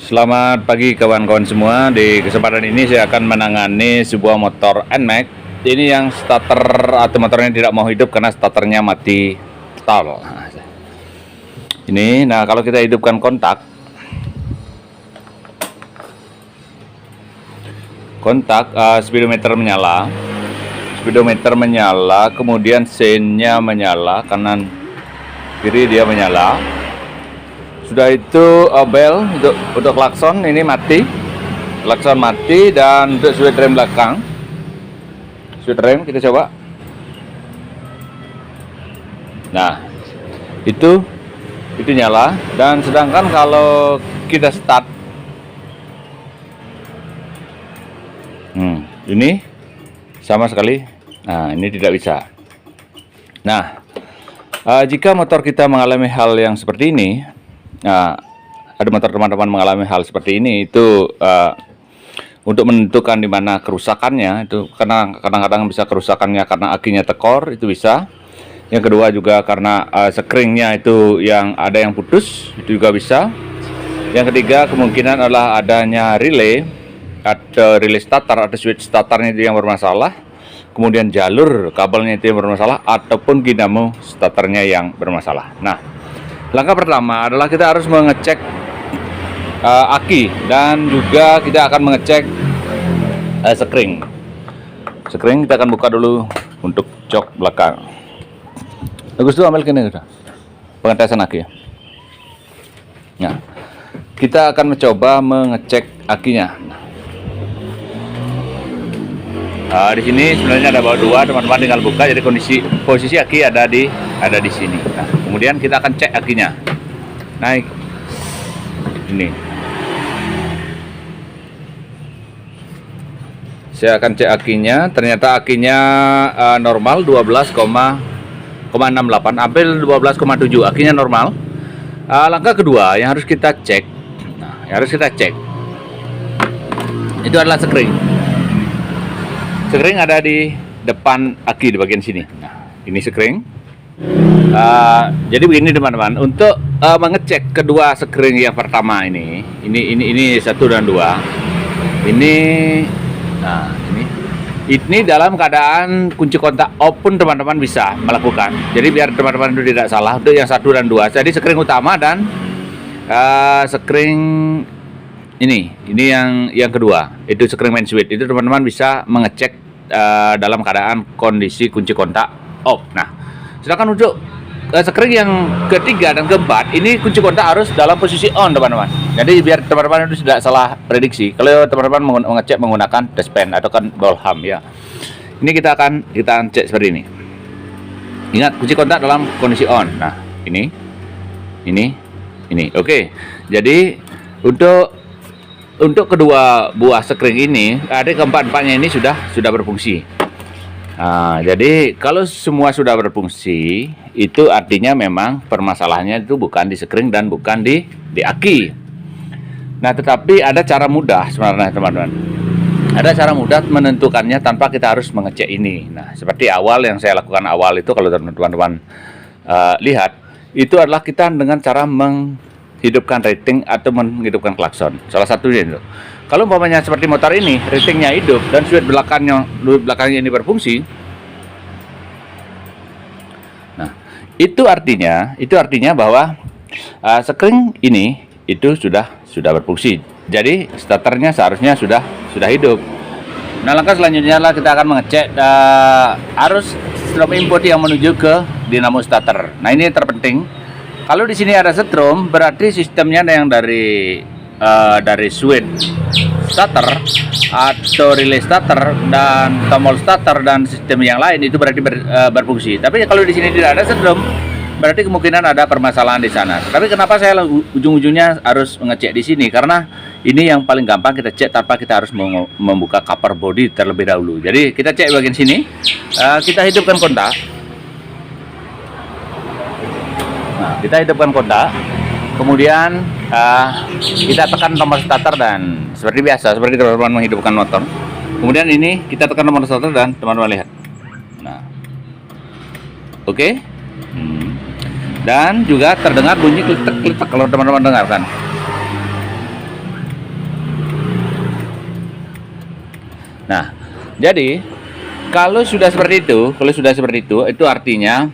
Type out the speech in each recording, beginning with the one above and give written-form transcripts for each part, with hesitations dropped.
Selamat pagi kawan-kawan semua. Di kesempatan ini saya akan menangani sebuah motor NMAX. Ini yang starter atau motornya tidak mau hidup karena starternya mati total. Nah kalau kita hidupkan kontak, speedometer menyala, kemudian seinnya menyala, kanan kiri dia menyala. Sudah itu bel untuk klakson ini mati, klakson mati, dan untuk switch rem belakang, switch rem kita coba. Nah itu nyala, dan sedangkan kalau kita start, ini sama sekali, nah ini tidak bisa. Nah jika motor kita mengalami hal yang seperti ini, ada motor teman-teman mengalami hal seperti ini, itu untuk menentukan di mana kerusakannya, itu karena kadang-kadang bisa kerusakannya karena akinya tekor, itu bisa. Yang kedua juga karena sekringnya itu yang ada yang putus, itu juga bisa. Yang ketiga kemungkinan adalah adanya relay atau relay starter atau switch starternya itu yang bermasalah, kemudian jalur kabelnya itu yang bermasalah, ataupun dinamo starternya yang bermasalah. Nah, langkah pertama adalah kita harus mengecek aki, dan juga kita akan mengecek sekring. Sekring kita akan buka dulu untuk jok belakang. Bagus tuh, ambil kini udah pengetesan aki. Nah, kita akan mencoba mengecek akinya. Di sini sebenarnya ada baut dua, teman-teman tinggal buka, jadi posisi aki ada di sini. Nah, kemudian kita akan cek akinya. Naik ini. Saya akan cek akinya, ternyata akinya normal 12,68 sampai 12,7, akinya normal. Langkah kedua yang harus kita cek, itu adalah sekring. Sekring ada di depan aki di bagian sini. Nah, ini sekring. Jadi begini teman-teman, untuk mengecek kedua sekring yang pertama ini 1 dan 2. Ini dalam keadaan kunci kontak open, teman-teman bisa melakukan. Jadi biar teman-teman itu tidak salah, untuk yang 1 dan 2. Jadi sekring utama dan sekring ini yang kedua, itu sekring main switch. Itu teman-teman bisa mengecek dalam keadaan kondisi kunci kontak off. Nah, sedangkan untuk sekring yang ketiga dan keempat, ini kunci kontak harus dalam posisi on, teman-teman. Jadi biar teman-teman itu tidak salah prediksi. Kalau teman-teman mengecek menggunakan dashpan atau kan bolham ya. Ini kita akan cek seperti ini. Ingat, kunci kontak dalam kondisi on. Nah, ini. Oke. Jadi untuk kedua buah sekring ini, ada keempat-empatnya ini sudah berfungsi. Nah, jadi kalau semua sudah berfungsi, itu artinya memang permasalahannya itu bukan di sekring dan bukan di aki. Nah, tetapi ada cara mudah sebenarnya teman-teman. Ada cara mudah menentukannya tanpa kita harus mengecek ini. Nah, seperti awal yang saya lakukan awal itu, kalau teman-teman lihat, itu adalah kita dengan cara menghidupkan rating atau menghidupkan klakson. Salah satunya itu. Kalau umpamanya seperti motor ini, ratingnya hidup dan switch belakangnya ini berfungsi. Nah, itu artinya bahwa sekring ini itu sudah berfungsi. Jadi starternya seharusnya sudah hidup. Nah, langkah selanjutnya adalah kita akan mengecek arus strom input yang menuju ke dinamo starter. Nah, ini terpenting. Kalau di sini ada strom, berarti sistemnya ada yang dari switch starter atau relay starter dan tombol starter dan sistem yang lain, itu berarti berfungsi. Tapi kalau di sini tidak ada strom, berarti kemungkinan ada permasalahan di sana. Tapi kenapa saya ujung-ujungnya harus mengecek di sini? Karena ini yang paling gampang kita cek tanpa kita harus membuka cover body terlebih dahulu. Jadi kita cek bagian sini, kita hidupkan kontak. Nah, kita hidupkan kontak. Kemudian kita tekan tombol starter, dan seperti biasa, seperti teman-teman menghidupkan motor. Kemudian ini kita tekan tombol starter dan teman-teman lihat. Nah, oke. Dan juga terdengar bunyi kletek-kletek kalau teman-teman dengarkan. Nah, jadi kalau sudah seperti itu artinya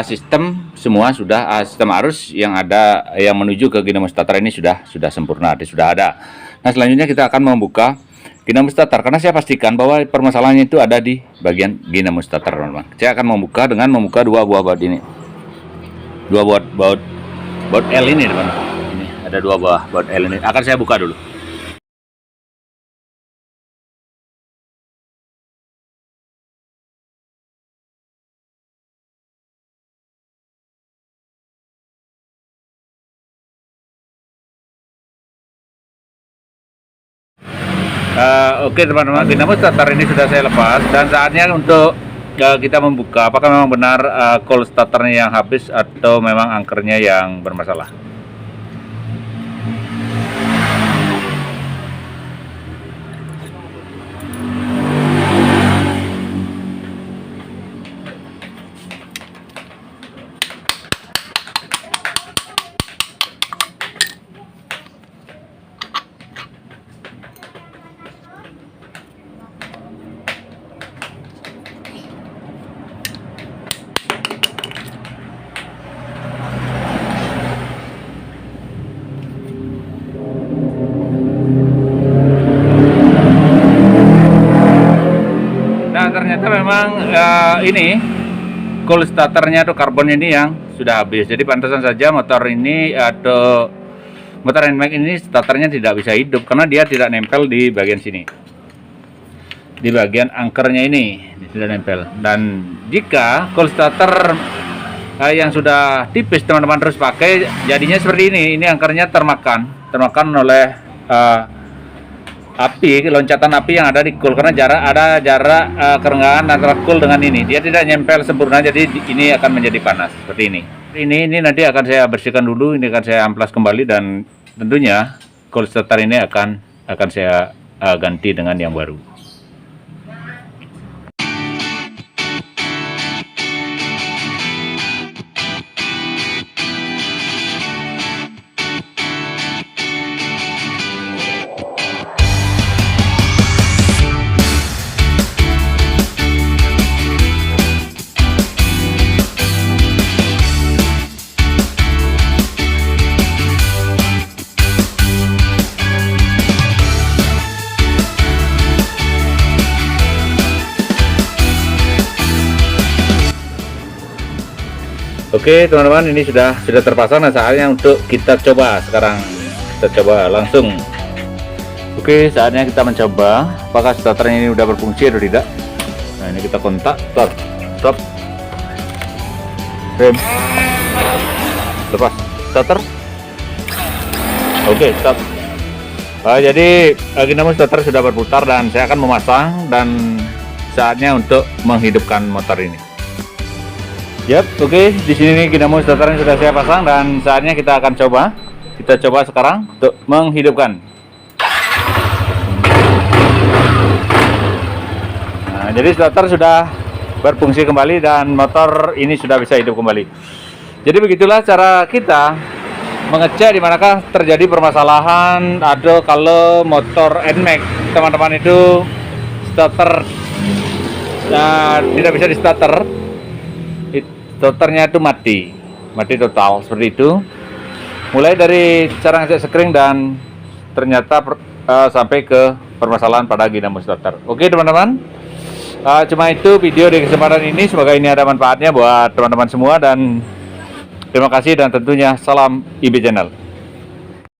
sistem semua sudah sistem arus yang ada yang menuju ke dinamo starter ini sudah sempurna, sudah ada. Nah, selanjutnya kita akan membuka dinamo starter karena saya pastikan bahwa permasalahannya itu ada di bagian dinamo starter, teman-teman. Saya akan membuka dengan membuka dua buah baut ini. Dua baut L ini, teman-teman. Ini ada dua buah baut L ini. Akan saya buka dulu. Oke teman-teman, dinamo starter ini sudah saya lepas dan saatnya untuk kita membuka apakah memang benar coil starternya yang habis atau memang angkernya yang bermasalah. Nah, ternyata memang ini coil starternya atau karbon ini yang sudah habis. Jadi pantasan saja motor ini atau motor NMAX ini starternya tidak bisa hidup karena dia tidak nempel di bagian sini. Di bagian angkernya ini tidak nempel. Dan jika coil starter yang sudah tipis teman-teman terus pakai, jadinya seperti ini. Ini angkernya termakan oleh api, loncatan api yang ada di coil karena ada jarak kerenggangan antara coil dengan ini. Dia tidak nyempel sempurna, jadi ini akan menjadi panas seperti ini. Ini nanti akan saya bersihkan dulu, ini akan saya amplas kembali dan tentunya coil starter ini akan saya ganti dengan yang baru. Oke teman-teman, ini sudah terpasang. Nah, saatnya untuk kita coba sekarang. Kita coba langsung. Oke, saatnya kita mencoba apakah starternya ini udah berfungsi atau tidak. Nah, ini kita kontak, stop, rem, lepas, starter. Oke, stop. Jadi dinamo starter sudah berputar dan saya akan memasang dan saatnya untuk menghidupkan motor ini. Yap, oke. Di sini dinamo starternya sudah saya pasang dan saatnya kita akan coba. Kita coba sekarang untuk menghidupkan. Nah, jadi starter sudah berfungsi kembali dan motor ini sudah bisa hidup kembali. Jadi begitulah cara kita mengecek di manakah terjadi permasalahan atau kalau motor NMAX teman-teman itu starter tidak bisa di starter. Starternya itu mati total seperti itu. Mulai dari cara ngecek sekring dan ternyata sampai ke permasalahan pada dinamo starter. Oke teman-teman, cuma itu video di kesempatan ini. Semoga ini ada manfaatnya buat teman-teman semua dan terima kasih dan tentunya salam IB Channel.